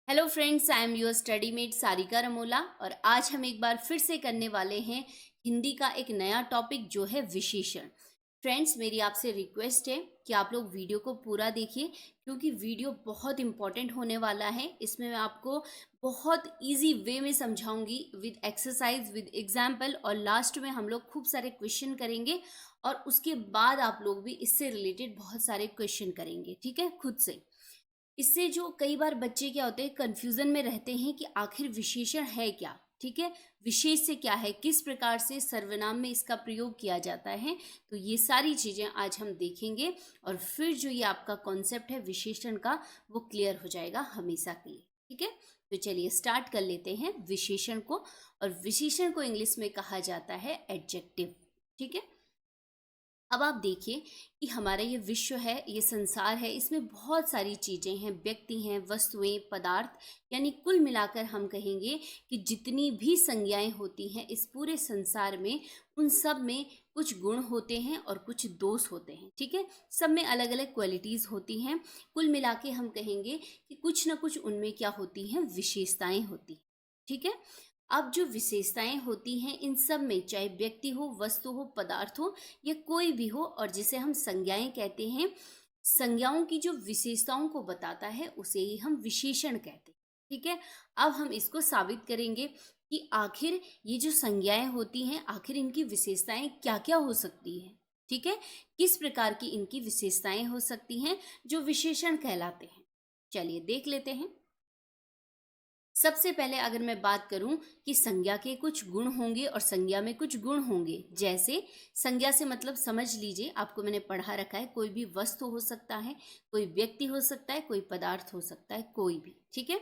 Hello friends, I am your study mate Sarika Ramola और आज हम एक बार फिर से करने वाले हैं हिंदी का एक नया टॉपिक जो है विशेषण। फ्रेंड्स, मेरी आपसे रिक्वेस्ट है कि आप लोग वीडियो को पूरा देखिए क्योंकि वीडियो बहुत इंपॉर्टेंट होने वाला है। इसमें मैं आपको बहुत इजी वे में समझाऊंगी विद एक्सरसाइज विद एग्जाम्पल और लास्ट में हम लोग खूब सारे क्वेश्चन करेंगे और उसके बाद आप लोग भी इससे रिलेटेड बहुत सारे क्वेश्चन करेंगे, ठीक है, खुद से। इससे जो कई बार बच्चे क्या होते हैं, कंफ्यूजन में रहते हैं कि आखिर विशेषण है क्या, ठीक है, विशेष से क्या है, किस प्रकार से सर्वनाम में इसका प्रयोग किया जाता है। तो ये सारी चीजें आज हम देखेंगे और फिर जो ये आपका कॉन्सेप्ट है विशेषण का वो क्लियर हो जाएगा हमेशा के लिए, ठीक है। तो चलिए स्टार्ट कर लेते हैं विशेषण को। और विशेषण को इंग्लिश में कहा जाता है एडजेक्टिव, ठीक है। अब आप देखिए कि हमारा ये विश्व है, ये संसार है, इसमें बहुत सारी चीज़ें हैं, व्यक्ति हैं, वस्तुएं, पदार्थ, यानी कुल मिलाकर हम कहेंगे कि जितनी भी संज्ञाएं होती हैं इस पूरे संसार में, उन सब में कुछ गुण होते हैं और कुछ दोष होते हैं, ठीक है। सब में अलग अलग क्वालिटीज़ होती हैं। कुल मिला के हम कहेंगे कि कुछ ना कुछ उनमें क्या होती हैं, विशेषताएं होती हैं, ठीक है। अब जो विशेषताएं होती हैं इन सब में, चाहे व्यक्ति हो, वस्तु हो, पदार्थ हो या कोई भी हो, और जिसे हम संज्ञाएं कहते हैं, संज्ञाओं की जो विशेषताओं को बताता है उसे ही हम विशेषण कहते हैं, ठीक है। अब हम इसको साबित करेंगे कि आखिर ये जो संज्ञाएं होती हैं आखिर इनकी विशेषताएं क्या क्या हो सकती हैं, ठीक है, किस प्रकार की इनकी विशेषताएं हो सकती हैं जो विशेषण कहलाते हैं। चलिए देख लेते हैं। सबसे पहले अगर मैं बात करूं कि संज्ञा के कुछ गुण होंगे और संज्ञा में कुछ गुण होंगे, जैसे संज्ञा से मतलब समझ लीजिए, आपको मैंने पढ़ा रखा है, कोई भी वस्तु हो सकता है, कोई व्यक्ति हो सकता है, कोई पदार्थ हो सकता है, कोई भी, ठीक है।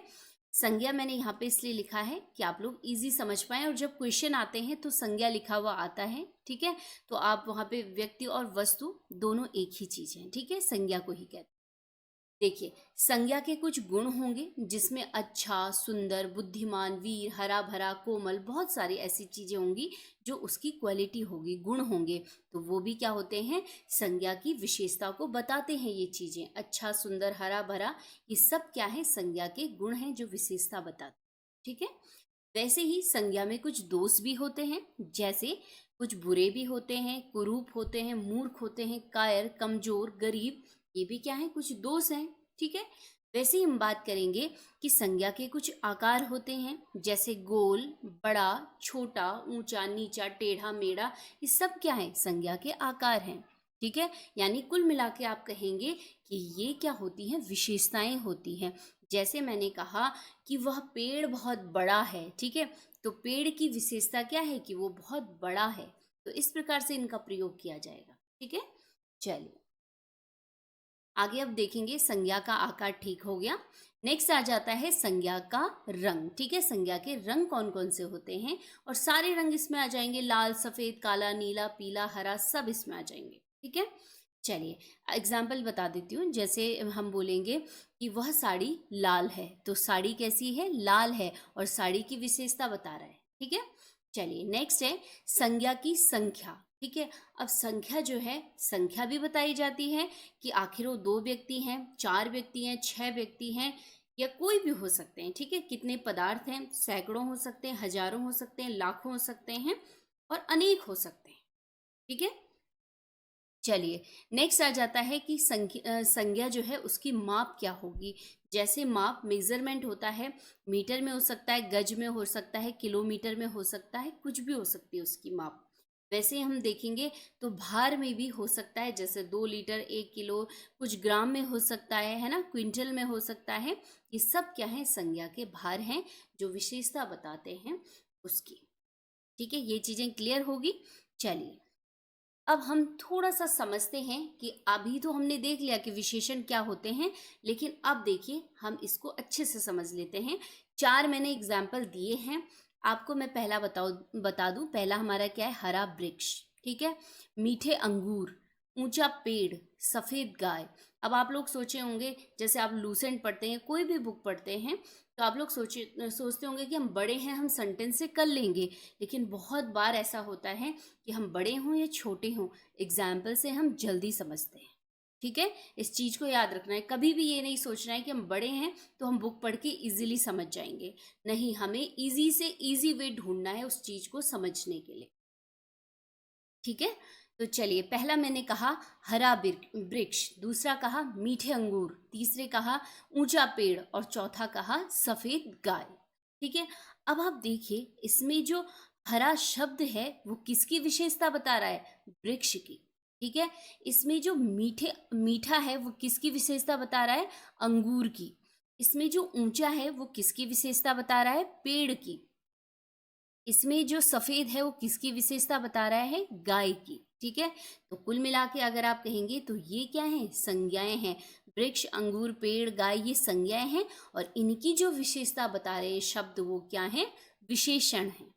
संज्ञा मैंने यहाँ पे इसलिए लिखा है कि आप लोग इजी समझ पाएं, और जब क्वेश्चन आते हैं तो संज्ञा लिखा हुआ आता है, ठीक है। तो आप वहाँ पे व्यक्ति और वस्तु दोनों एक ही चीज है, ठीक है, संज्ञा को ही कहते हैं। देखिए, संज्ञा के कुछ गुण होंगे जिसमें अच्छा, सुंदर, बुद्धिमान, वीर, हरा भरा, कोमल, बहुत सारी ऐसी चीजें होंगी जो उसकी क्वालिटी होगी, गुण होंगे। तो वो भी क्या होते हैं, संज्ञा की विशेषता को बताते हैं। ये चीजें अच्छा, सुंदर, हरा भरा, ये सब क्या है, संज्ञा के गुण हैं जो विशेषता बताते हैं, ठीक है। वैसे ही संज्ञा में कुछ दोष भी होते हैं, जैसे कुछ बुरे भी होते हैं, कुरूप होते हैं, मूर्ख होते हैं, कायर, कमजोर, गरीब, ये भी क्या है, कुछ दोष हैं, ठीक है। वैसे ही हम बात करेंगे कि संज्ञा के कुछ आकार होते हैं, जैसे गोल, बड़ा, छोटा, ऊंचा, नीचा, टेढ़ा, मेढ़ा, ये सब क्या है, संज्ञा के आकार हैं, ठीक है। यानी कुल मिला के आप कहेंगे कि ये क्या होती हैं, विशेषताएं होती हैं। जैसे मैंने कहा कि वह पेड़ बहुत बड़ा है, ठीक है, तो पेड़ की विशेषता क्या है कि वो बहुत बड़ा है। तो इस प्रकार से इनका प्रयोग किया जाएगा, ठीक है। चलिए आगे अब देखेंगे, संज्ञा का आकार ठीक हो गया। नेक्स्ट आ जाता है संज्ञा का रंग, ठीक है, संज्ञा के रंग कौन कौन से होते हैं, और सारे रंग इसमें आ जाएंगे, लाल, सफेद, काला, नीला, पीला, हरा, सब इसमें आ जाएंगे, ठीक है। चलिए एग्जाम्पल बता देती हूँ। जैसे हम बोलेंगे कि वह साड़ी लाल है, तो साड़ी कैसी है, लाल है, और साड़ी की विशेषता बता रहा है, ठीक है। चलिए नेक्स्ट है संज्ञा की संख्या, ठीक है। अब संख्या जो है, संख्या भी बताई जाती है कि आखिर वो दो व्यक्ति हैं, चार व्यक्ति हैं, छह व्यक्ति हैं, या कोई भी हो सकते हैं, ठीक है। कितने पदार्थ हैं, सैकड़ों हो सकते हैं, हजारों हो सकते हैं, लाखों हो सकते हैं, और अनेक हो सकते हैं, ठीक है। चलिए नेक्स्ट आ जाता है कि संज्ञा जो है उसकी माप क्या होगी। जैसे माप, मेजरमेंट होता है, मीटर में हो सकता है, गज में हो सकता है, किलोमीटर में हो सकता है, कुछ भी हो सकती है उसकी माप। वैसे हम देखेंगे तो भार में भी हो सकता है, जैसे 2 लीटर, 1 किलो, कुछ ग्राम में हो सकता है ना, क्विंटल में हो सकता है। ये सब क्या है, संज्ञा के भार हैं जो विशेषता बताते हैं उसकी, ठीक है। ये चीजें क्लियर होगी। चलिए अब हम थोड़ा सा समझते हैं कि अभी तो हमने देख लिया कि विशेषण क्या होते हैं, लेकिन अब देखिए हम इसको अच्छे से समझ लेते हैं। चार मैंने एग्जाम्पल दिए हैं आपको। मैं पहला बता दूं। पहला हमारा क्या है, हरा वृक्ष, ठीक है, मीठे अंगूर, ऊंचा पेड़, सफेद गाय। अब आप लोग सोचे होंगे, जैसे आप लूसेंट पढ़ते हैं, कोई भी बुक पढ़ते हैं, तो आप लोग सोचते होंगे कि हम बड़े हैं, हम सेंटेंस से कर लेंगे। लेकिन बहुत बार ऐसा होता है कि हम बड़े हों या छोटे हों, एग्जाम्पल से हम जल्दी समझते हैं, ठीक है, इस चीज को याद रखना है। कभी भी ये नहीं सोचना है कि हम बड़े हैं तो हम बुक पढ़ के इजीली समझ जाएंगे। नहीं, हमें इजी से इजी वे ढूंढना है उस चीज को समझने के लिए। ठीक है, तो चलिए, पहला मैंने कहा हरा वृक्ष, दूसरा कहा मीठे अंगूर, तीसरे कहा ऊंचा पेड़ और चौथा कहा सफेद गाय। ठीक है, अब आप देखिए इसमें जो हरा शब्द है वो किसकी विशेषता बता रहा है? वृक्ष की। ठीक है, इसमें जो मीठा है वो किसकी विशेषता बता रहा है? अंगूर की। इसमें जो ऊंचा है वो किसकी विशेषता बता रहा है? पेड़ की। इसमें जो सफेद है वो किसकी विशेषता बता रहा है? गाय की। ठीक है, तो कुल मिला के अगर आप कहेंगे तो ये क्या है? संज्ञाएं हैं। वृक्ष, अंगूर, पेड़, गाय, ये संज्ञाएं हैं और इनकी जो विशेषता बता रहे हैं शब्द वो क्या है? विशेषण है।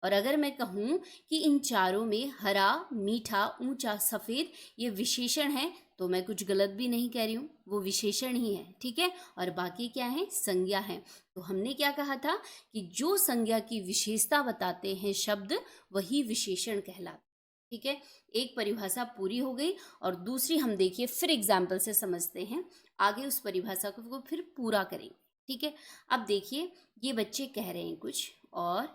और अगर मैं कहूँ कि इन चारों में हरा, मीठा, ऊंचा, सफेद ये विशेषण है तो मैं कुछ गलत भी नहीं कह रही हूँ, वो विशेषण ही है। ठीक है, और बाकी क्या है? संज्ञा है। तो हमने क्या कहा था कि जो संज्ञा की विशेषता बताते हैं शब्द वही विशेषण कहलाते। ठीक है, एक परिभाषा पूरी हो गई और दूसरी हम देखिए फिर एग्जाम्पल से समझते हैं, आगे उस परिभाषा को फिर पूरा करेंगे। ठीक है, अब देखिए ये बच्चे कह रहे हैं कुछ और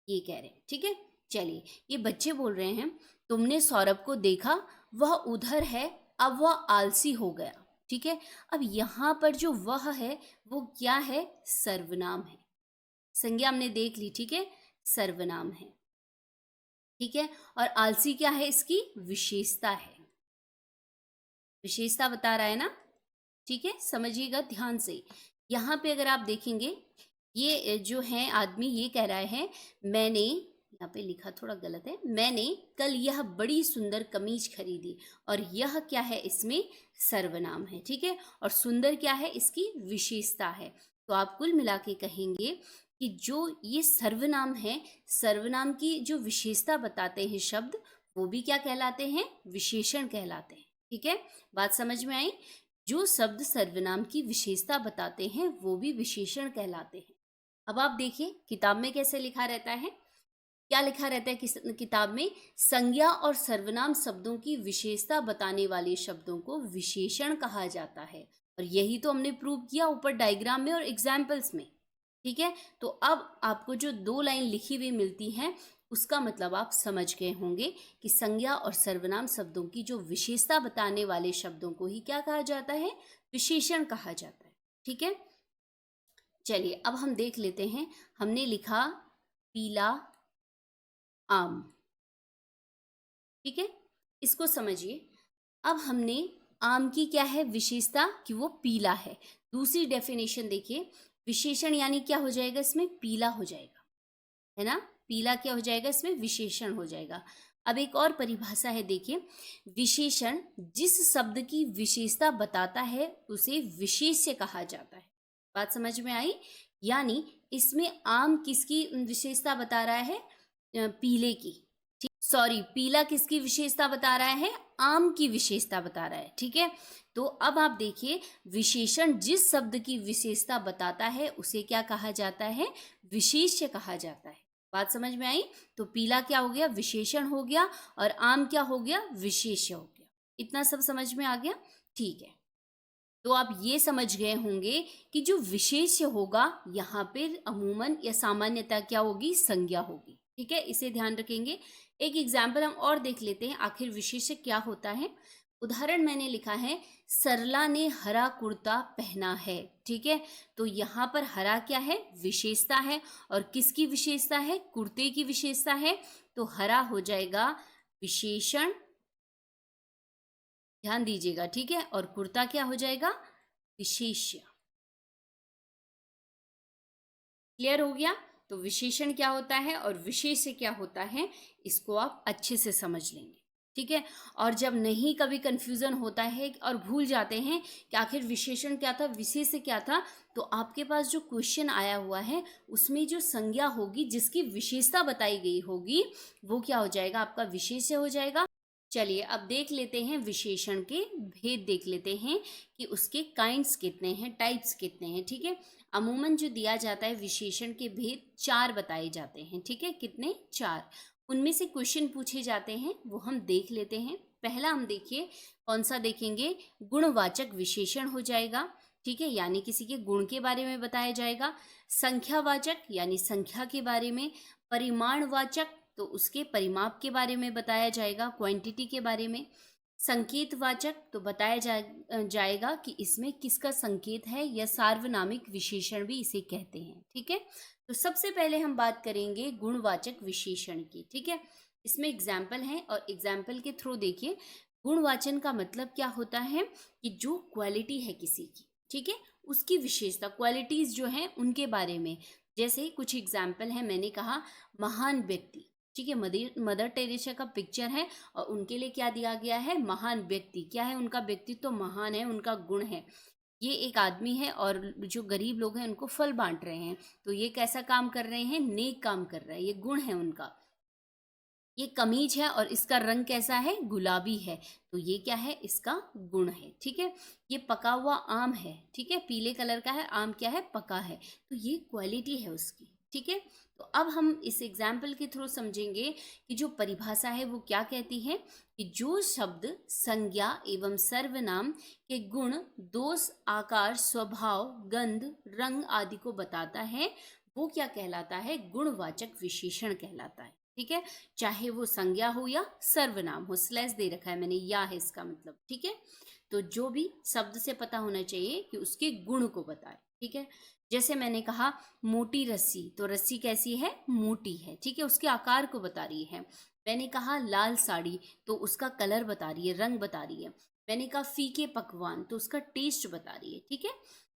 ये कह रहे हैं। ठीक है, चलिए, ये बच्चे बोल रहे हैं तुमने सौरभ को देखा, वह उधर है, अब वह आलसी हो गया। ठीक है, अब यहाँ पर जो वह है वो क्या है? सर्वनाम है। संज्ञा हमने देख ली। ठीक है, सर्वनाम है। ठीक है, और आलसी क्या है? इसकी विशेषता है। विशेषता बता रहा है ना। ठीक है, समझिएगा ध्यान से। यहाँ पे अगर आप देखेंगे ये जो है आदमी ये कह रहा है मैंने, यहाँ पे लिखा थोड़ा गलत है, मैंने कल यह बड़ी सुंदर कमीज खरीदी, और यह क्या है? इसमें सर्वनाम है। ठीक है, और सुंदर क्या है? इसकी विशेषता है। तो आप कुल मिला के कहेंगे कि जो ये सर्वनाम है, सर्वनाम की जो विशेषता बताते हैं शब्द वो भी क्या कहलाते हैं? विशेषण कहलाते हैं। ठीक है, बात समझ में आई? जो शब्द सर्वनाम की विशेषता बताते हैं वो भी विशेषण कहलाते हैं। अब आप देखिए किताब में कैसे लिखा रहता है। क्या लिखा रहता है किताब में? संज्ञा और सर्वनाम शब्दों की विशेषता बताने वाले शब्दों को विशेषण कहा जाता है। और यही तो हमने प्रूव किया ऊपर डायग्राम में और एग्जाम्पल्स में। ठीक है, तो अब आपको जो 2 लाइन लिखी हुई मिलती हैं उसका मतलब आप समझ गए होंगे कि संज्ञा और सर्वनाम शब्दों की जो विशेषता बताने वाले शब्दों को ही क्या कहा जाता है? विशेषण कहा जाता है। ठीक है, चलिए अब हम देख लेते हैं। हमने लिखा पीला आम। ठीक है, इसको समझिए। अब हमने आम की क्या है विशेषता? कि वो पीला है। दूसरी डेफिनेशन देखिए, विशेषण यानी क्या हो जाएगा? इसमें पीला हो जाएगा, है ना। पीला क्या हो जाएगा? इसमें विशेषण हो जाएगा। अब एक और परिभाषा है, देखिए, विशेषण जिस शब्द की विशेषता बताता है उसे विशेष्य कहा जाता है। बात समझ में आई? यानी इसमें आम किसकी विशेषता बता रहा है? पीले की। ठीक, सॉरी, पीला किसकी विशेषता बता रहा है? आम की विशेषता बता रहा है। ठीक है, तो अब आप देखिए विशेषण जिस शब्द की विशेषता बताता है उसे क्या कहा जाता है? विशेष्य कहा जाता है। बात समझ में आई? तो पीला क्या हो गया? विशेषण हो गया, और आम क्या हो गया? विशेष्य हो गया। इतना सब समझ में आ गया? ठीक है, तो आप ये समझ गए होंगे कि जो विशेष्य होगा यहाँ पे अमूमन या सामान्यतः क्या होगी? संज्ञा होगी। ठीक है, इसे ध्यान रखेंगे। एक एग्जाम्पल हम और देख लेते हैं आखिर विशेष्य क्या होता है। उदाहरण मैंने लिखा है सरला ने हरा कुर्ता पहना है। ठीक है, तो यहाँ पर हरा क्या है? विशेषता है, और किसकी विशेषता है? कुर्ते की विशेषता है। तो हरा हो जाएगा विशेषण, ध्यान दीजिएगा। ठीक है, और कुर्ता क्या हो जाएगा? विशेष्य। क्लियर हो गया? तो विशेषण क्या होता है और विशेष्य क्या होता है इसको आप अच्छे से समझ लेंगे। ठीक है, और जब नहीं कभी कंफ्यूजन होता है और भूल जाते हैं कि आखिर विशेषण क्या था, विशेष्य क्या था, तो आपके पास जो क्वेश्चन आया हुआ है उसमें जो संज्ञा होगी जिसकी विशेषता बताई गई होगी वो क्या हो जाएगा? आपका विशेष्य हो जाएगा। चलिए अब देख लेते हैं विशेषण के भेद, देख लेते हैं कि उसके काइंड्स कितने हैं, टाइप्स कितने हैं। ठीक है, अमूमन जो दिया जाता है विशेषण के भेद 4 बताए जाते हैं। ठीक है, कितने? 4। उनमें से क्वेश्चन पूछे जाते हैं वो हम देख लेते हैं। पहला हम देखिए कौन सा देखेंगे, गुणवाचक विशेषण हो जाएगा, ठीक है, यानी किसी के गुण के बारे में बताया जाएगा। संख्यावाचक यानी संख्या के बारे में। परिमाणवाचक तो उसके परिमाप के बारे में बताया जाएगा, क्वांटिटी के बारे में। संकेतवाचक तो बताया जाएगा कि इसमें किसका संकेत है, या सार्वनामिक विशेषण भी इसे कहते हैं, ठीक है। तो सबसे पहले हम बात करेंगे गुणवाचक विशेषण की, ठीक है। इसमें एग्जाम्पल है और एग्जाम्पल के थ्रू देखिए गुणवाचन का मतलब क्या होता है कि जो क्वालिटी है किसी की, ठीक है, उसकी विशेषता, क्वालिटीज जो हैं उनके बारे में। जैसे कुछ एग्जाम्पल है, मैंने कहा महान व्यक्ति, ठीक है, मदर टेरेसा का पिक्चर है और उनके लिए क्या दिया गया है, महान व्यक्ति। क्या है, उनका व्यक्तित्व तो महान है, उनका गुण है। ये एक आदमी है और जो गरीब लोग हैं उनको फल बांट रहे हैं, तो ये कैसा काम कर रहे हैं, नेक काम कर रहे हैं, ये गुण है उनका। ये कमीज है और इसका रंग कैसा है, गुलाबी है, तो ये क्या है, इसका गुण है, ठीक है। ये पका हुआ आम है, ठीक है, पीले कलर का है, आम क्या है, पका है, तो ये क्वालिटी है उसकी, ठीक है। तो अब हम इस एग्जाम्पल के थ्रू समझेंगे कि जो परिभाषा है वो क्या कहती है कि जो शब्द संज्ञा एवं सर्वनाम के गुण, दोष, आकार, स्वभाव, गंध, रंग आदि को बताता है वो क्या कहलाता है, गुणवाचक विशेषण कहलाता है, ठीक है। चाहे वो संज्ञा हो या सर्वनाम हो, स्लैश दे रखा है मैंने, या है इसका मतलब, ठीक है। तो जो भी शब्द से पता होना चाहिए कि उसके गुण को बताए, ठीक है। जैसे मैंने कहा मोटी रस्सी, तो रस्सी कैसी है, मोटी है, ठीक है, उसके आकार को बता रही है। मैंने कहा लाल साड़ी, तो उसका कलर बता रही है, रंग बता रही है। मैंने कहा फीके पकवान, तो उसका टेस्ट बता रही है, ठीक है।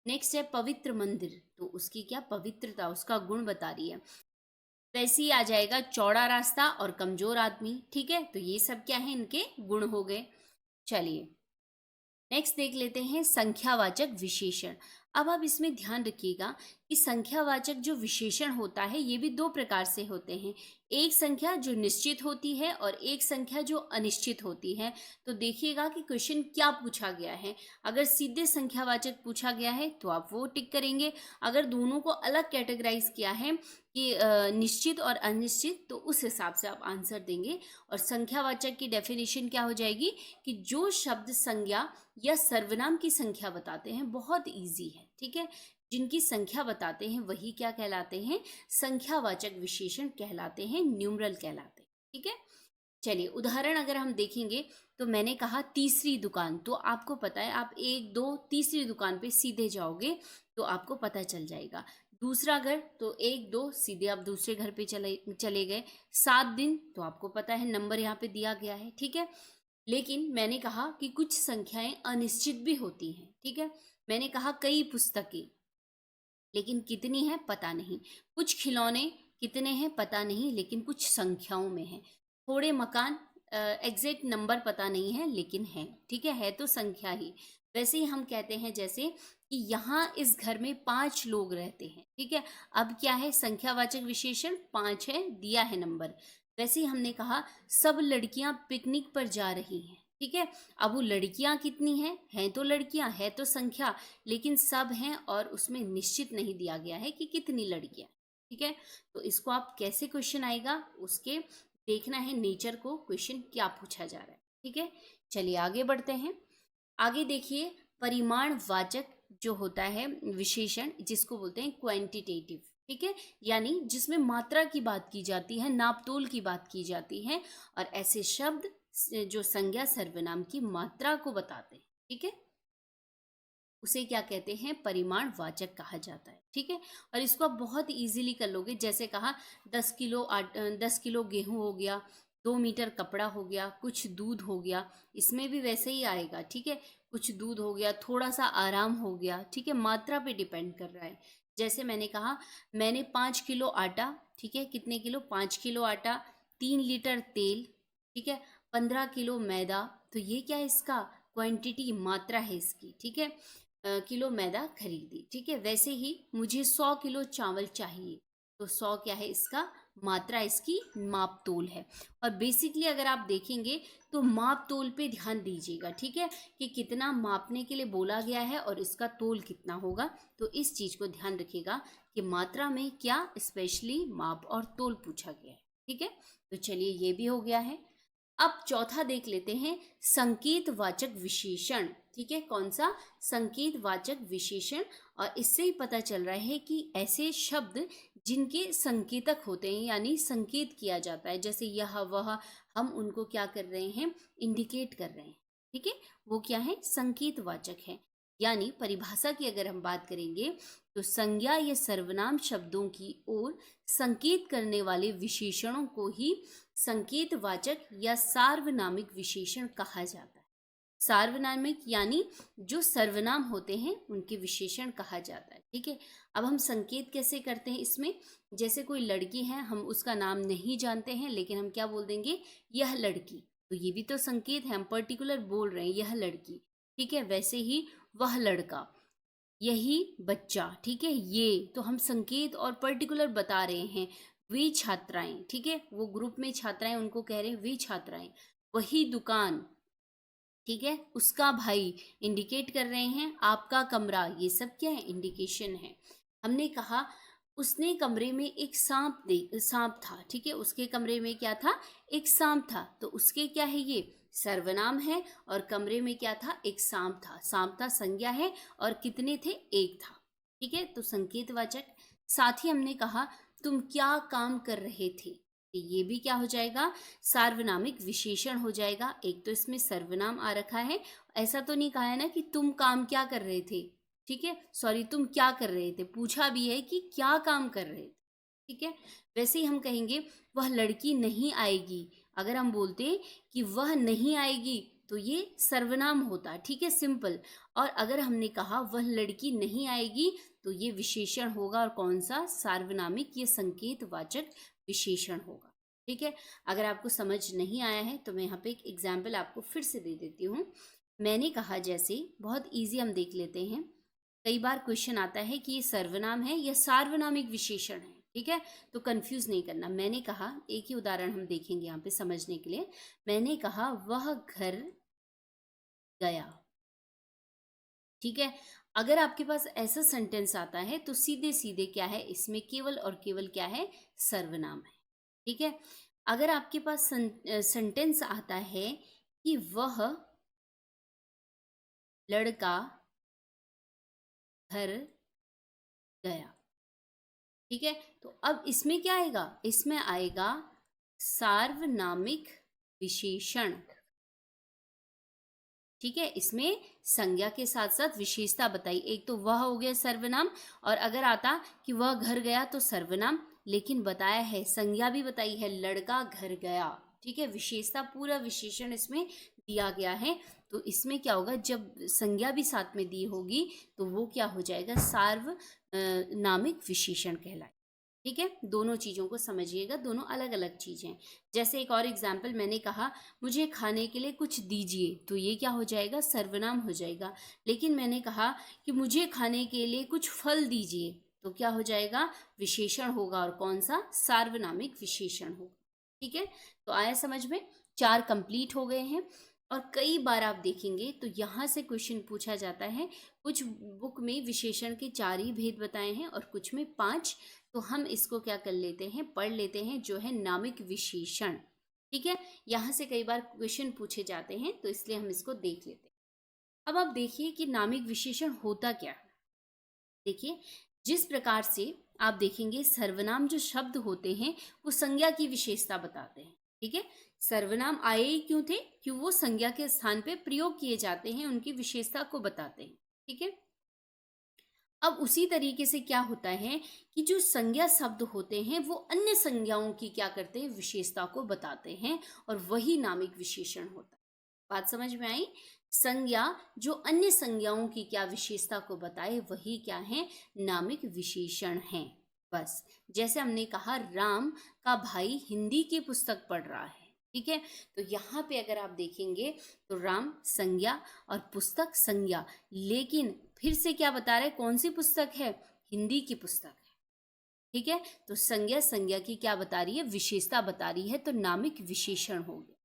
नेक्स्ट है पवित्र मंदिर, तो उसकी क्या पवित्रता, उसका गुण बता रही है। वैसे ही आ जाएगा चौड़ा रास्ता और कमजोर आदमी, ठीक है, तो ये सब क्या है, इनके गुण हो गए। चलिए नेक्स्ट देख लेते हैं संख्यावाचक विशेषण। अब आप इसमें ध्यान रखिएगा कि संख्यावाचक जो विशेषण होता है ये भी दो प्रकार से होते हैं। एक संख्या जो निश्चित होती है और एक संख्या जो अनिश्चित होती है। तो देखिएगा कि क्वेश्चन क्या पूछा गया है। अगर सीधे संख्यावाचक पूछा गया है तो आप वो टिक करेंगे। अगर दोनों को अलग कैटेगराइज किया है कि निश्चित और अनिश्चित, तो उस हिसाब से आप आंसर देंगे। और संख्यावाचक की डेफिनेशन क्या हो जाएगी कि जो शब्द संज्ञा या सर्वनाम की संख्या बताते हैं, बहुत इजी है, ठीक है, जिनकी संख्या बताते हैं वही क्या कहलाते हैं, संख्यावाचक विशेषण कहलाते हैं, न्यूमरल कहलाते हैं, ठीक है। चलिए उदाहरण अगर हम देखेंगे तो मैंने कहा तीसरी दुकान, तो आपको पता है आप एक दो तीसरी दुकान पे सीधे जाओगे तो आपको पता चल जाएगा। दूसरा घर, तो एक दो सीधे आप दूसरे घर पे चले गए। 7 दिन, तो आपको पता है नंबर यहाँ पे दिया गया है, ठीक है। लेकिन मैंने कहा कि कुछ संख्याएं अनिश्चित भी होती हैं, ठीक है। मैंने कहा कई पुस्तकें, लेकिन कितनी है पता नहीं। कुछ खिलौने, कितने हैं पता नहीं, लेकिन कुछ संख्याओं में है। थोड़े मकान, एग्जैक्ट नंबर पता नहीं है लेकिन है, ठीक है तो संख्या ही। वैसे ही हम कहते हैं जैसे कि यहाँ इस घर में 5 लोग रहते हैं, ठीक है। अब क्या है, संख्यावाचक विशेषण 5 है, दिया है नंबर। वैसे ही हमने कहा सब लड़कियां पिकनिक पर जा रही हैं, ठीक है। अब वो लड़कियां कितनी हैं तो लड़कियां, है तो संख्या, लेकिन सब हैं और उसमें निश्चित नहीं दिया गया है कि कितनी लड़कियां, ठीक है। तो इसको आप कैसे क्वेश्चन आएगा उसके देखना है नेचर को, क्वेश्चन क्या पूछा जा रहा है, ठीक है। चलिए आगे बढ़ते हैं। आगे देखिए परिमाणवाचक जो होता है विशेषण, जिसको बोलते हैं क्वांटिटेटिव, ठीक है, यानी जिसमें मात्रा की बात की जाती है, नापतोल की बात की जाती है, और ऐसे शब्द जो संज्ञा सर्वनाम की मात्रा को बताते हैं, ठीक है, उसे क्या कहते हैं, परिमाणवाचक कहा जाता है, ठीक है। और इसको आप बहुत इजीली कर लोगे। जैसे कहा 10 किलो गेहूं हो गया, 2 मीटर कपड़ा हो गया, कुछ दूध हो गया, इसमें भी वैसे ही आएगा, ठीक है। कुछ दूध हो गया, थोड़ा सा आराम हो गया, ठीक है, मात्रा पे डिपेंड कर रहा है। जैसे मैंने कहा मैंने 5 किलो आटा, ठीक है, कितने किलो, 5 किलो आटा, 3 लीटर तेल, ठीक है, 15 किलो मैदा, तो ये क्या है, इसका क्वांटिटी, मात्रा है इसकी, ठीक है। किलो मैदा खरीदी, ठीक है। वैसे ही मुझे 100 किलो चावल चाहिए, तो 100 क्या है, इसका मात्रा, इसकी माप तोल है। और बेसिकली अगर आप देखेंगे तो माप तोल पे ध्यान दीजिएगा, ठीक है, कि कितना मापने के लिए बोला गया है और इसका तोल कितना होगा। तो इस चीज को ध्यान रखिएगा कि मात्रा में क्या स्पेशली माप और तोल पूछा गया है, ठीक है। तो चलिए ये भी हो गया है। अब चौथा देख लेते हैं, संकेतवाचक विशेषण। ठीक है, कौन सा? संकेतवाचक विशेषण। और इससे ही पता चल रहा है कि ऐसे शब्द जिनके संकेतक होते हैं, यानी संकेत किया जाता है, जैसे यह वह, हम उनको क्या कर रहे हैं? इंडिकेट कर रहे हैं। ठीक है, वो क्या है? संकेतवाचक है। यानी परिभाषा की अगर हम बात करेंगे तो संज्ञा या सर्वनाम शब्दों की ओर संकेत करने वाले विशेषणों को ही संकेतवाचक या सार्वनामिक विशेषण कहा जाता है। सार्वनामिक यानी जो सर्वनाम होते हैं उनके विशेषण कहा जाता है। ठीक है, अब हम संकेत कैसे करते हैं इसमें? जैसे कोई लड़की है, हम उसका नाम नहीं जानते हैं, लेकिन हम क्या बोल देंगे? यह लड़की। तो ये भी तो संकेत है, हम पर्टिकुलर बोल रहे हैं यह लड़की। ठीक है, वैसे ही वह लड़का, यही बच्चा। ठीक है, ये तो हम संकेत और पर्टिकुलर बता रहे हैं। वे छात्राएं, ठीक है, वो ग्रुप में छात्राएं, उनको कह रहे हैं वे छात्राएं। वही दुकान, ठीक है, उसका भाई, इंडिकेट कर रहे हैं। आपका कमरा, ये सब क्या है? इंडिकेशन है। हमने कहा उसने कमरे में एक सांप था। ठीक है, उसके कमरे में क्या था? एक सांप था। तो उसके क्या है? ये सर्वनाम है। और कमरे में क्या था? एक सांप था। सांप था संज्ञा है। और कितने थे? एक था। ठीक है, तो संकेतवाचक। साथ ही हमने कहा तुम क्या काम कर रहे थे, ये भी क्या हो जाएगा? सार्वनामिक विशेषण हो जाएगा। एक तो इसमें सर्वनाम आ रखा है, ऐसा तो नहीं कहा है ना कि तुम काम क्या कर रहे थे। ठीक है, सॉरी, तुम क्या कर रहे थे, पूछा भी है कि क्या काम कर रहे थे। ठीक है, वैसे ही हम कहेंगे वह लड़की नहीं आएगी। अगर हम बोलते कि वह नहीं आएगी तो ये सर्वनाम होता। ठीक है, सिंपल। और अगर हमने कहा वह लड़की नहीं आएगी तो ये विशेषण होगा। और कौन सा? सार्वनामिक, ये संकेतवाचक विशेषण होगा। ठीक है, अगर आपको समझ नहीं आया है तो मैं यहाँ पे एक एग्जाम्पल आपको फिर से दे देती हूँ। मैंने कहा, जैसे बहुत इजी हम देख लेते हैं। कई बार क्वेश्चन आता है कि ये सर्वनाम है या सार्वनामिक विशेषण है। ठीक है, तो कंफ्यूज नहीं करना। मैंने कहा, एक ही उदाहरण हम देखेंगे यहाँ पे समझने के लिए। मैंने कहा वह घर गया। ठीक है, अगर आपके पास ऐसा सेंटेंस आता है तो सीधे सीधे क्या है? इसमें केवल और केवल क्या है? सर्वनाम है। ठीक है, अगर आपके पास सेंटेंस आता है कि वह लड़का घर गया। ठीक है, तो अब इसमें क्या आएगा? इसमें आएगा सार्वनामिक विशेषण। ठीक है, इसमें संज्ञा के साथ साथ विशेषता बताई। एक तो वह हो गया सर्वनाम, और अगर आता कि वह घर गया तो सर्वनाम, लेकिन बताया है, संज्ञा भी बताई है, लड़का घर गया। ठीक है, विशेषता, पूरा विशेषण इसमें दिया गया है। तो इसमें क्या होगा? जब संज्ञा भी साथ में दी होगी तो वो क्या हो जाएगा? सार्वनामिक विशेषण कहलाए। ठीक है, दोनों चीज़ों को समझिएगा, दोनों अलग अलग चीज़ें हैं। जैसे एक और एग्जाम्पल, मैंने कहा मुझे खाने के लिए कुछ दीजिए, तो ये क्या हो जाएगा? सर्वनाम हो जाएगा। लेकिन मैंने कहा कि मुझे खाने के लिए कुछ फल दीजिए, तो क्या हो जाएगा? विशेषण होगा। और कौन सा? सार्वनामिक विशेषण होगा। ठीक है, तो आया समझ में? 4 कंप्लीट हो गए हैं। और कई बार आप देखेंगे तो यहाँ से क्वेश्चन पूछा जाता है। कुछ बुक में विशेषण के 4 ही भेद बताए हैं और कुछ में 5। तो हम इसको क्या कर लेते हैं? पढ़ लेते हैं, जो है नामिक विशेषण। ठीक है, यहाँ से कई बार क्वेश्चन पूछे जाते हैं, तो इसलिए हम इसको देख लेते हैं। अब आप देखिए कि नामिक विशेषण होता क्या है। देखिए, जिस प्रकार से आप देखेंगे, सर्वनाम जो शब्द होते हैं वो संज्ञा की विशेषता बताते हैं। ठीक है, सर्वनाम आए ही क्यों थे? क्यों? वो संज्ञा के स्थान पे प्रयोग किए जाते हैं, उनकी विशेषता को बताते हैं। ठीक है, अब उसी तरीके से क्या होता है कि जो संज्ञा शब्द होते हैं वो अन्य संज्ञाओं की क्या करते हैं? विशेषता को बताते हैं, और वही नामिक विशेषण होता है। बात समझ में आई? संज्ञा जो अन्य संज्ञाओं की क्या विशेषता को बताए, वही क्या है? नामिक विशेषण है। बस, जैसे हमने कहा राम का भाई हिंदी की पुस्तक पढ़ रहा है। ठीक है, तो यहाँ पे अगर आप देखेंगे तो राम संज्ञा और पुस्तक संज्ञा, लेकिन फिर से क्या बता रहे? कौन सी पुस्तक है? हिंदी की पुस्तक है। ठीक है, तो संज्ञा संज्ञा की क्या बता रही है? विशेषता बता रही है, तो नामिक विशेषण हो गया।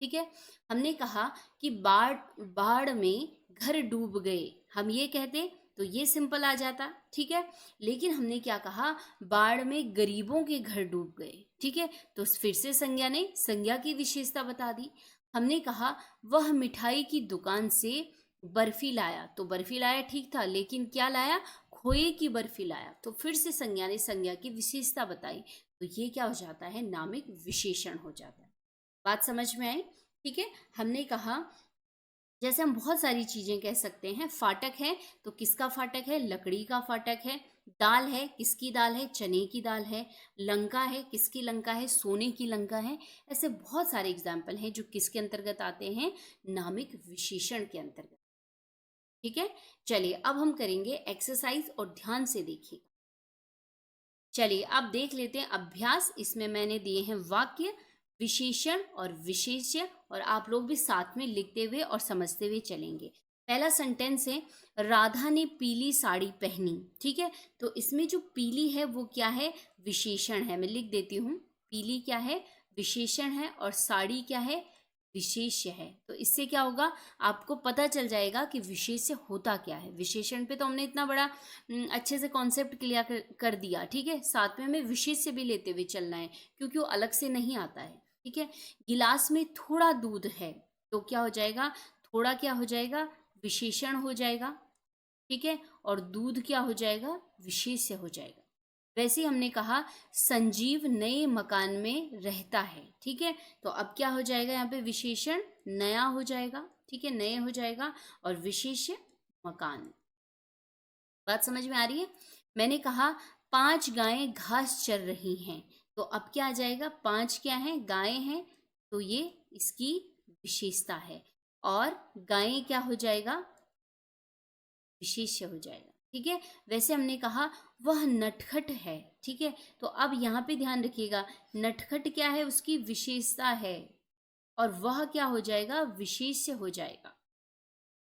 ठीक है, हमने कहा कि बाढ़ में घर डूब गए, हम ये कहते तो ये सिंपल आ जाता, ठीक है। लेकिन हमने क्या कहा, बाढ़ में गरीबों के घर डूब गए, ठीक है। तो फिर से संज्ञा ने संज्ञा की विशेषता बता दी। हमने कहा वह मिठाई की दुकान से बर्फी लाया, तो बर्फी लाया ठीक था, लेकिन क्या लाया, खोए की बर्फी लाया। तो फिर से संज्ञा ने संज्ञा की विशेषता बताई, तो ये क्या हो जाता है, नामिक विशेषण हो जाता है। बात समझ में आई, ठीक है। हमने कहा जैसे हम बहुत सारी चीजें कह सकते हैं, फाटक है तो किसका फाटक है, लकड़ी का फाटक है। दाल है, किसकी दाल है, चने की दाल है। लंका है, किसकी लंका है, सोने की लंका है। ऐसे बहुत सारे एग्जाम्पल हैं जो किसके अंतर्गत आते हैं, नामिक विशेषण के अंतर्गत, ठीक है। चलिए अब हम करेंगे एक्सरसाइज और ध्यान से देखिए। चलिए अब देख लेते हैं अभ्यास। इसमें मैंने दिए हैं वाक्य, विशेषण और विशेष्य, और आप लोग भी साथ में लिखते हुए और समझते हुए चलेंगे। पहला सेंटेंस है, राधा ने पीली साड़ी पहनी, ठीक है। तो इसमें जो पीली है वो क्या है, विशेषण है। मैं लिख देती हूँ, पीली क्या है, विशेषण है, और साड़ी क्या है, विशेष्य है। तो इससे क्या होगा, आपको पता चल जाएगा कि विशेष्य होता क्या है। विशेषण पे तो हमने इतना बड़ा अच्छे से कॉन्सेप्ट क्लियर कर दिया, ठीक है। साथ में हमें विशेष्य भी लेते हुए चलना है, क्योंकि वो अलग से नहीं आता है, ठीक है। गिलास में थोड़ा दूध है, तो क्या हो जाएगा, थोड़ा क्या हो जाएगा, विशेषण हो जाएगा, ठीक है। और दूध क्या हो जाएगा, विशेष्य हो जाएगा। वैसे हमने कहा संजीव नए मकान में रहता है, ठीक है। तो अब क्या हो जाएगा, यहाँ पे विशेषण नया हो जाएगा, ठीक है, नए हो जाएगा, और विशेष्य मकान। बात समझ में आ रही है। मैंने कहा 5 गायें घास चर रही हैं, तो अब क्या आ जाएगा, 5 क्या है, गायें हैं, तो ये इसकी विशेषता है, और गायें क्या हो जाएगा, विशेष्य हो जाएगा, ठीक है। वैसे हमने कहा वह नटखट है, ठीक है। तो अब यहाँ पे ध्यान रखिएगा, नटखट क्या है, उसकी विशेषता है, और वह क्या हो जाएगा, विशेष्य हो जाएगा।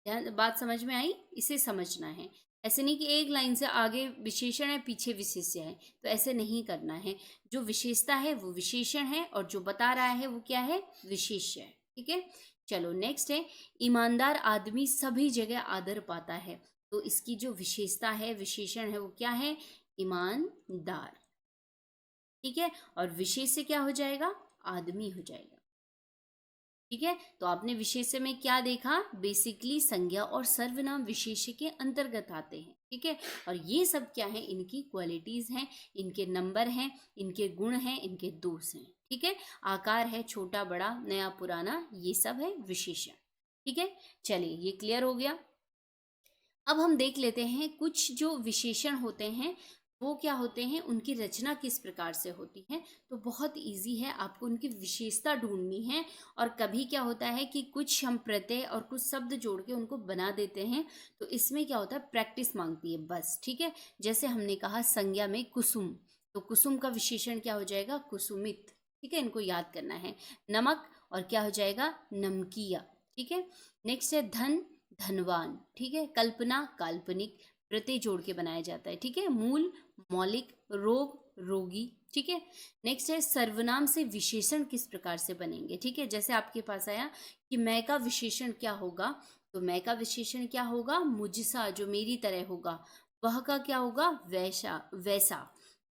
ध्यान, बात समझ में आई, इसे समझना है। ऐसे नहीं कि एक लाइन से आगे विशेषण है पीछे विशेष्य है, तो ऐसे नहीं करना है। जो विशेषता है वो विशेषण है, और जो बता रहा है वो क्या है, विशेष्य है, ठीक है। चलो नेक्स्ट है, ईमानदार आदमी सभी जगह आदर पाता है। तो इसकी जो विशेषता है, विशेषण है, वो क्या है, ईमानदार, ठीक है। और विशेष्य क्या हो जाएगा, आदमी हो जाएगा, ठीक है। तो आपने विशेष्य में क्या देखा, बेसिकली संज्ञा और सर्वनाम विशेष्य के अंतर्गत आते हैं, ठीक है। और ये सब क्या है, इनकी क्वालिटीज हैं, इनके नंबर हैं, इनके गुण हैं, इनके दोष हैं, ठीक है। आकार है, छोटा बड़ा, नया पुराना, ये सब है विशेषण, ठीक है। चलिए ये क्लियर हो गया। अब हम देख लेते हैं कुछ जो विशेषण होते हैं वो क्या होते हैं, उनकी रचना किस प्रकार से होती है। तो बहुत इजी है, आपको उनकी विशेषता ढूंढनी है। और कभी क्या होता है कि कुछ हम प्रत्यय और कुछ शब्द जोड़ के उनको बना देते हैं, तो इसमें क्या होता है, प्रैक्टिस मांगती है बस, ठीक है। जैसे हमने कहा संज्ञा में कुसुम, तो कुसुम का विशेषण क्या हो जाएगा, कुसुमित, ठीक है। इनको याद करना है। नमक, और क्या हो जाएगा, नमकीय, ठीक है। नेक्स्ट है धन, धनवान, ठीक है। कल्पना, काल्पनिक, प्रत्यय जोड़ के बनाया जाता है, ठीक है। मूल, मौलिक, रोग, रोगी, ठीक है। नेक्स्ट है सर्वनाम से विशेषण किस प्रकार से बनेंगे, ठीक है। जैसे आपके पास आया कि मैं का विशेषण क्या होगा, तो मैं का विशेषण क्या होगा, मुझसा, जो मेरी तरह होगा। वह का क्या होगा, वैसा वैसा,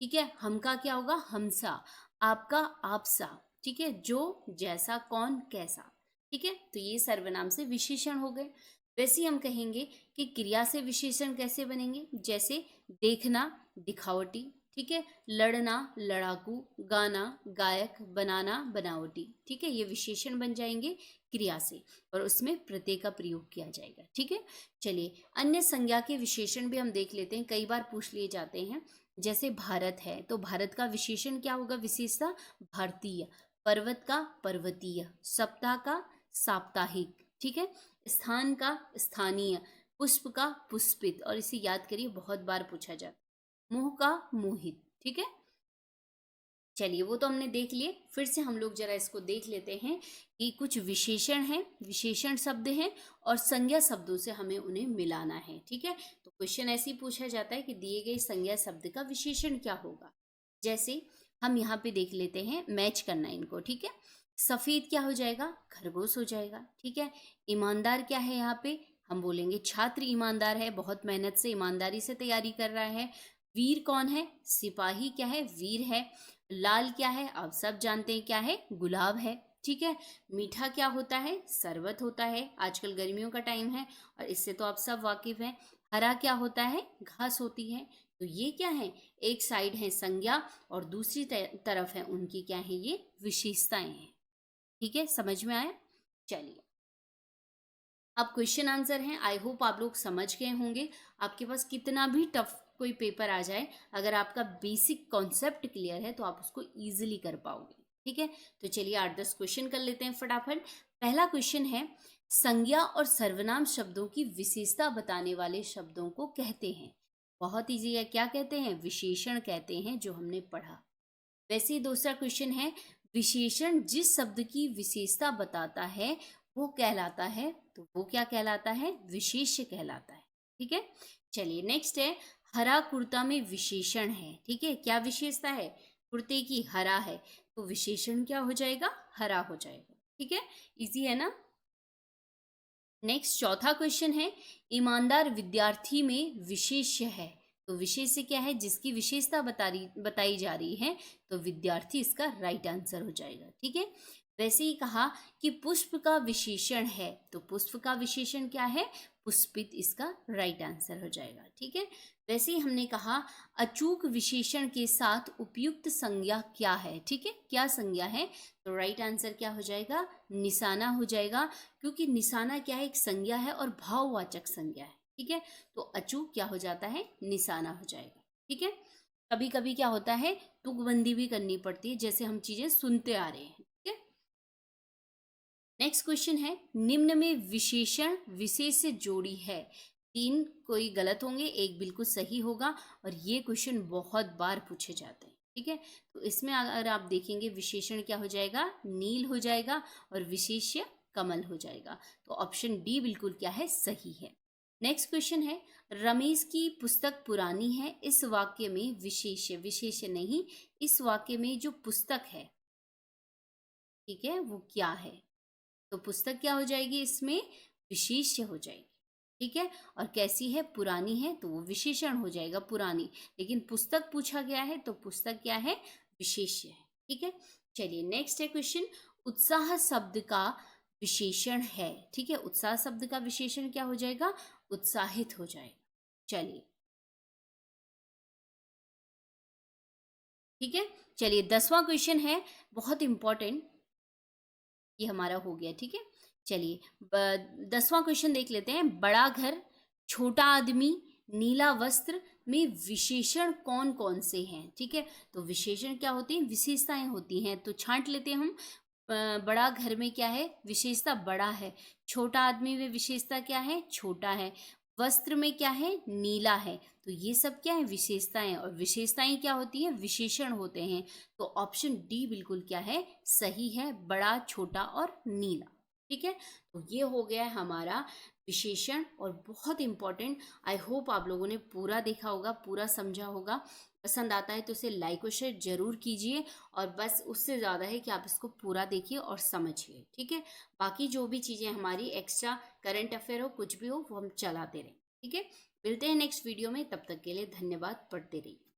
ठीक है। हम का क्या होगा, हमसा। आपका आपसा, ठीक है। जो, जैसा, कौन, कैसा, ठीक है। तो ये सर्वनाम से विशेषण हो गए। वैसे ही हम कहेंगे कि क्रिया से विशेषण कैसे बनेंगे, जैसे देखना, दिखावटी, ठीक है। लड़ना, लड़ाकू, गाना, गायक, बनाना, बनावटी, ठीक है। ये विशेषण बन जाएंगे क्रिया से, और उसमें प्रत्यय का प्रयोग किया जाएगा, ठीक है। चलिए अन्य संज्ञा के विशेषण भी हम देख लेते हैं, कई बार पूछ लिए जाते हैं। जैसे भारत है, तो भारत का विशेषण क्या होगा, विशेषता, भारतीय। पर्वत का, पर्वतीय। सप्ताह का, साप्ताहिक, ठीक है। स्थान का, स्थानीय। पुष्प का, पुष्पित। और इसे याद करिए, बहुत बार पूछा जाता। मोह का, मोहित, ठीक है। चलिए वो तो हमने देख लिए, फिर से हम लोग जरा इसको देख लेते हैं कि कुछ विशेषण हैं, विशेषण शब्द हैं, और संज्ञा शब्दों से हमें उन्हें मिलाना है, ठीक है। तो क्वेश्चन ऐसे ही पूछा जाता है कि दिए गए संज्ञा शब्द का विशेषण क्या होगा। जैसे हम यहाँ पे देख लेते हैं, मैच करना इनको, ठीक है। सफेद क्या हो जाएगा, खरगोश हो जाएगा, ठीक है। ईमानदार क्या है यहाँ पे, हम बोलेंगे छात्र ईमानदार है, बहुत मेहनत से ईमानदारी से तैयारी कर रहा है। वीर कौन है? सिपाही क्या है? वीर है। लाल क्या है? आप सब जानते हैं क्या है? गुलाब है। ठीक है। मीठा क्या होता है? शरबत होता है। आजकल गर्मियों का टाइम है और इससे तो आप सब वाकिफ हैं। हरा क्या होता है? घास होती है। तो ये क्या है? एक साइड है संज्ञा और दूसरी तरफ है उनकी क्या है? ये विशेषताएं हैं। ठीक है, समझ में आया? चलिए, अब क्वेश्चन आंसर हैं। आई होप आप लोग समझ गए होंगे। आपके पास कितना भी टफ कोई पेपर आ जाए, अगर आपका बेसिक कॉन्सेप्ट क्लियर है तो आप उसको इजीली कर पाओगे। ठीक है, तो चलिए 8-10 क्वेश्चन कर लेते हैं फटाफट। पहला क्वेश्चन है, संज्ञा और सर्वनाम शब्दों की विशेषता बताने वाले शब्दों को कहते हैं। बहुत इजी है, क्या कहते हैं? विशेषण कहते हैं, जो हमने पढ़ा। वैसे ही दूसरा क्वेश्चन है, विशेषण जिस शब्द की विशेषता बताता है वो कहलाता है, तो वो क्या कहलाता है? विशेष्य कहलाता है। ठीक है, चलिए नेक्स्ट है, हरा कुर्ता में विशेषण है। ठीक है, क्या विशेषता है? कुर्ते की हरा है, तो विशेषण क्या हो जाएगा? हरा हो जाएगा। ठीक है, इजी है ना? नेक्स्ट चौथा क्वेश्चन है, ईमानदार विद्यार्थी में विशेष्य है, तो विशेष्य क्या है? जिसकी विशेषता बताई जा रही है, तो विद्यार्थी इसका राइट आंसर हो जाएगा। ठीक है, वैसे ही कहा कि पुष्प का विशेषण है, तो पुष्प का विशेषण क्या है? पुष्पित इसका राइट आंसर हो जाएगा। ठीक है, वैसे ही हमने कहा अचूक विशेषण के साथ उपयुक्त संज्ञा क्या है? ठीक है, क्या संज्ञा है? तो राइट आंसर क्या हो जाएगा? निशाना हो जाएगा, क्योंकि निशाना क्या है? एक संज्ञा है और भाववाचक संज्ञा है। ठीक है, तो अचूक क्या हो जाता है? निशाना हो जाएगा। ठीक है, कभी कभी क्या होता है? तुकबंदी भी करनी पड़ती है, जैसे हम चीजें सुनते आ रहे हैं। ठीक है, नेक्स्ट क्वेश्चन है, निम्न में विशेषण विशेष जोड़ी है। 3 कोई गलत होंगे, एक बिल्कुल सही होगा, और ये क्वेश्चन बहुत बार पूछे जाते हैं। ठीक है, तो इसमें अगर आप देखेंगे विशेषण क्या हो जाएगा? नील हो जाएगा, और विशेष्य कमल हो जाएगा। तो ऑप्शन डी बिल्कुल क्या है? सही है। नेक्स्ट क्वेश्चन है, रमेश की पुस्तक पुरानी है, इस वाक्य में विशेष्य, विशेष्य नहीं, इस वाक्य में जो पुस्तक है, ठीक है, वो क्या है? तो पुस्तक क्या हो जाएगी? इसमें विशेष्य हो जाएगी। ठीक है, और कैसी है? पुरानी है, तो वो विशेषण हो जाएगा पुरानी। लेकिन पुस्तक पूछा गया है, तो पुस्तक क्या है? विशेष्य है। ठीक है, चलिए नेक्स्ट है क्वेश्चन, उत्साह शब्द का विशेषण है। ठीक है, उत्साह शब्द का विशेषण क्या हो जाएगा? उत्साहित हो जाएगा। चलिए, ठीक है, चलिए 10वां क्वेश्चन है, बहुत इंपॉर्टेंट, ये हमारा हो गया। ठीक है, चलिए 10वां क्वेश्चन देख लेते हैं, बड़ा घर, छोटा आदमी, नीला वस्त्र में विशेषण कौन कौन से हैं? ठीक है, तो विशेषण क्या होती हैं? विशेषताएं होती हैं, तो छांट लेते हैं हम। बड़ा घर में क्या है? विशेषता बड़ा है। छोटा आदमी में विशेषता क्या है? छोटा है। वस्त्र में क्या है? नीला है। तो ये सब क्या है? विशेषताएं, और विशेषताएं क्या होती हैं? विशेषण होते हैं। तो ऑप्शन डी बिल्कुल क्या है? सही है, बड़ा, छोटा और नीला। ठीक है, तो ये हो गया है हमारा विशेषण, और बहुत इंपॉर्टेंट। आई होप आप लोगों ने पूरा देखा होगा, पूरा समझा होगा। पसंद आता है तो इसे लाइक और शेयर जरूर कीजिए, और बस उससे ज़्यादा है कि आप इसको पूरा देखिए और समझिए। ठीक है, बाकी जो भी चीज़ें हमारी एक्स्ट्रा करंट अफेयर हो, कुछ भी हो, वो हम चलाते रहें। ठीक है, मिलते हैं नेक्स्ट वीडियो में, तब तक के लिए धन्यवाद। पढ़ते रहिए।